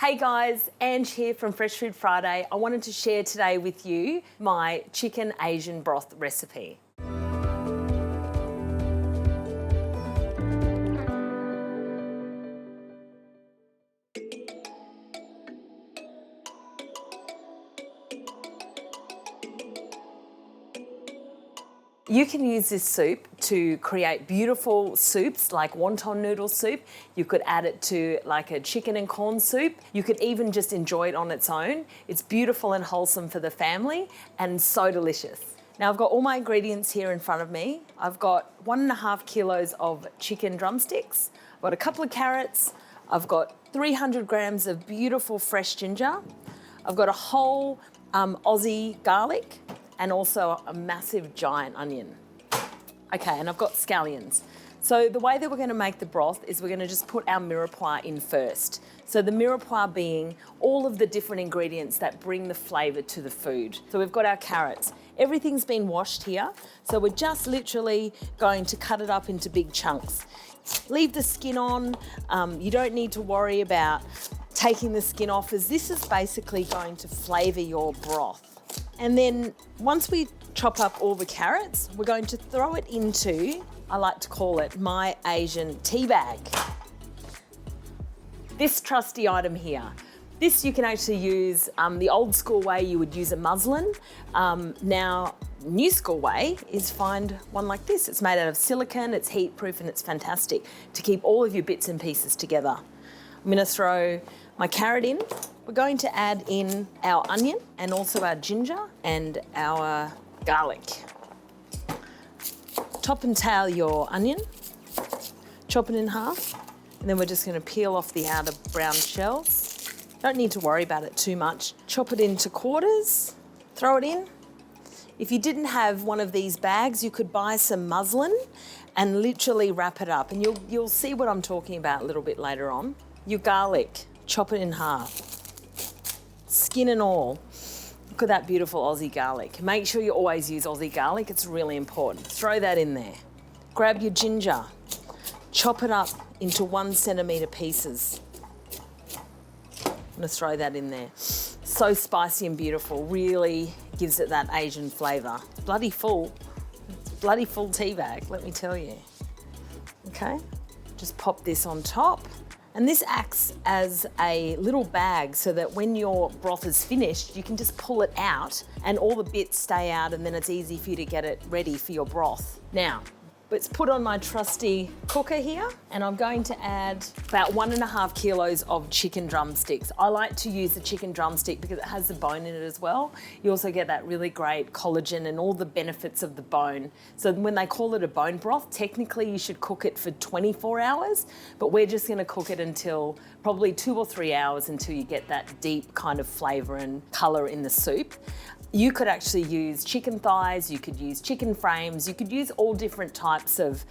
Hey guys, Ange here from Fresh Food Friday. I wanted to share today with you my chicken Asian broth recipe. You can use this soup to create beautiful soups like wonton noodle soup. You could add it to like a chicken and corn soup. You could even just enjoy it on its own. It's beautiful and wholesome for the family and so delicious. Now I've got all my ingredients here in front of me. I've got 1.5 kilos of chicken drumsticks. I've got a couple of carrots. I've got 300 grams of beautiful fresh ginger. I've got a whole Aussie garlic, and also a massive giant onion. Okay, and I've got scallions. So the way that we're gonna make the broth is we're gonna just put our mirepoix in first. So the mirepoix being all of the different ingredients that bring the flavour to the food. So we've got our carrots. Everything's been washed here, so we're just literally going to cut it up into big chunks. Leave the skin on. You don't need to worry about taking the skin off, as this is basically going to flavour your broth. And then once we chop up all the carrots, we're going to throw it into, I like to call it my Asian teabag. This trusty item here. This you can actually use the old school way, you would use a muslin. Now, new school way is find one like this. It's made out of silicone, it's heat proof, and it's fantastic to keep all of your bits and pieces together. I'm gonna throw my carrot in. We're going to add in our onion and also our ginger and our garlic. Top and tail your onion, chop it in half, and then we're just going to peel off the outer brown shells. Don't need to worry about it too much. Chop it into quarters, throw it in. If you didn't have one of these bags, you could buy some muslin and literally wrap it up, and you'll see what I'm talking about a little bit later on. Your garlic, chop it in half. Skin and all. Look at that beautiful Aussie garlic. Make sure you always use Aussie garlic, it's really important. Throw that in there. Grab your ginger, chop it up into 1 centimetre pieces. I'm gonna throw that in there. So spicy and beautiful, really gives it that Asian flavour. Bloody full tea bag, let me tell you. Okay, just pop this on top. And this acts as a little bag so that when your broth is finished, you can just pull it out and all the bits stay out, and then it's easy for you to get it ready for your broth. Now, let's put on my trusty cooker here, and I'm going to add about 1.5 kilos of chicken drumsticks. I like to use the chicken drumstick because it has the bone in it as well. You also get that really great collagen and all the benefits of the bone. So when they call it a bone broth, technically you should cook it for 24 hours, but we're just gonna cook it until probably 2 or 3 hours until you get that deep kind of flavour and colour in the soup. You could actually use chicken thighs, you could use chicken frames, you could use all different types of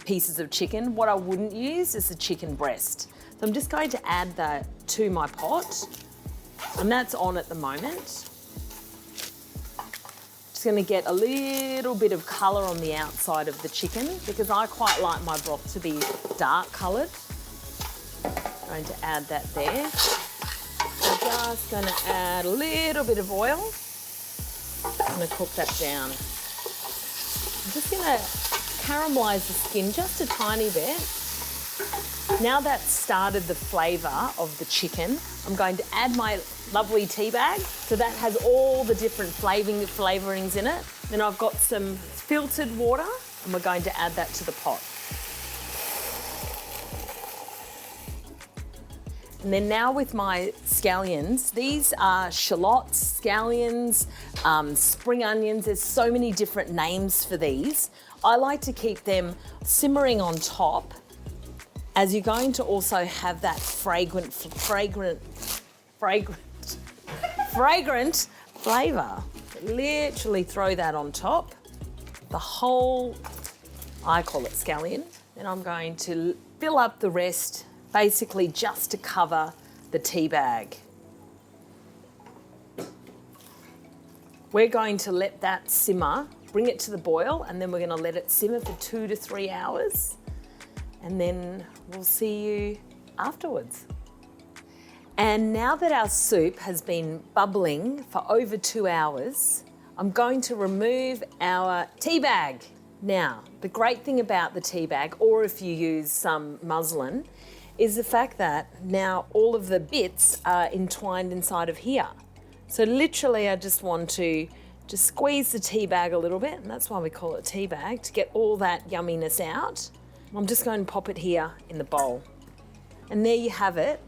pieces of chicken. What I wouldn't use is the chicken breast. So I'm just going to add that to my pot, and that's on at the moment. Just gonna get a little bit of colour on the outside of the chicken because I quite like my broth to be dark coloured. Going to add that there. I'm just gonna add a little bit of oil. I'm gonna cook that down. I'm just gonna caramelise the skin just a tiny bit. Now that's started the flavour of the chicken, I'm going to add my lovely tea bag. So that has all the different flavourings in it. Then I've got some filtered water, and we're going to add that to the pot. And then now with my scallions, these are shallots, scallions, spring onions. There's so many different names for these. I like to keep them simmering on top, as you're going to also have that fragrant flavour. Literally throw that on top. The whole, I call it scallion. Then I'm going to fill up the rest, basically just to cover the tea bag. We're going to let that simmer, bring it to the boil, and then we're going to let it simmer for 2 to 3 hours. And then we'll see you afterwards. And now that our soup has been bubbling for over 2 hours, I'm going to remove our tea bag. Now, the great thing about the tea bag, or if you use some muslin, is the fact that now all of the bits are entwined inside of here. So literally I just want to just squeeze the tea bag a little bit, and that's why we call it tea bag, to get all that yumminess out. I'm just going to pop it here in the bowl. And there you have it,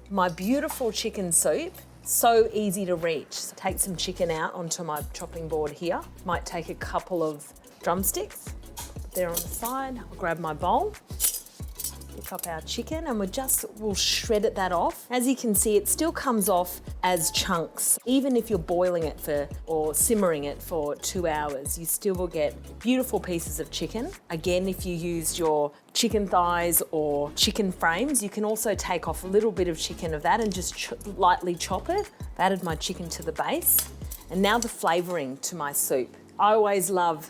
my beautiful chicken soup. So easy to reach. So take some chicken out onto my chopping board here. Might take a couple of drumsticks. Put there on the side. I'll grab my bowl. Pick up our chicken and we'll shred that off. As you can see, it still comes off as chunks. Even if you're boiling it or simmering it for 2 hours, you still will get beautiful pieces of chicken. Again, if you used your chicken thighs or chicken frames, you can also take off a little bit of chicken of that and just lightly chop it. I've added my chicken to the base. And now the flavouring to my soup. I always love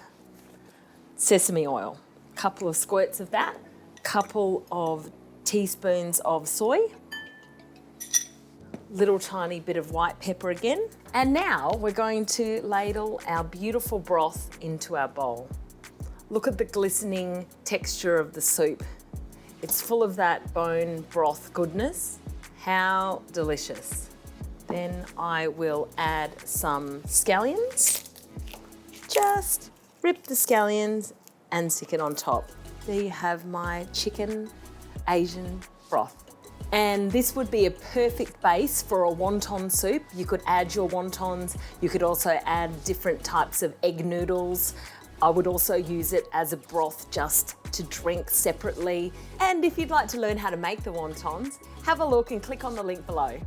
sesame oil. A couple of squirts of that. Couple of teaspoons of soy, little tiny bit of white pepper again. And now we're going to ladle our beautiful broth into our bowl. Look at the glistening texture of the soup. It's full of that bone broth goodness. How delicious. Then I will add some scallions. Just rip the scallions and stick it on top. There you have my chicken Asian broth. And this would be a perfect base for a wonton soup. You could add your wontons. You could also add different types of egg noodles. I would also use it as a broth just to drink separately. And if you'd like to learn how to make the wontons, have a look and click on the link below.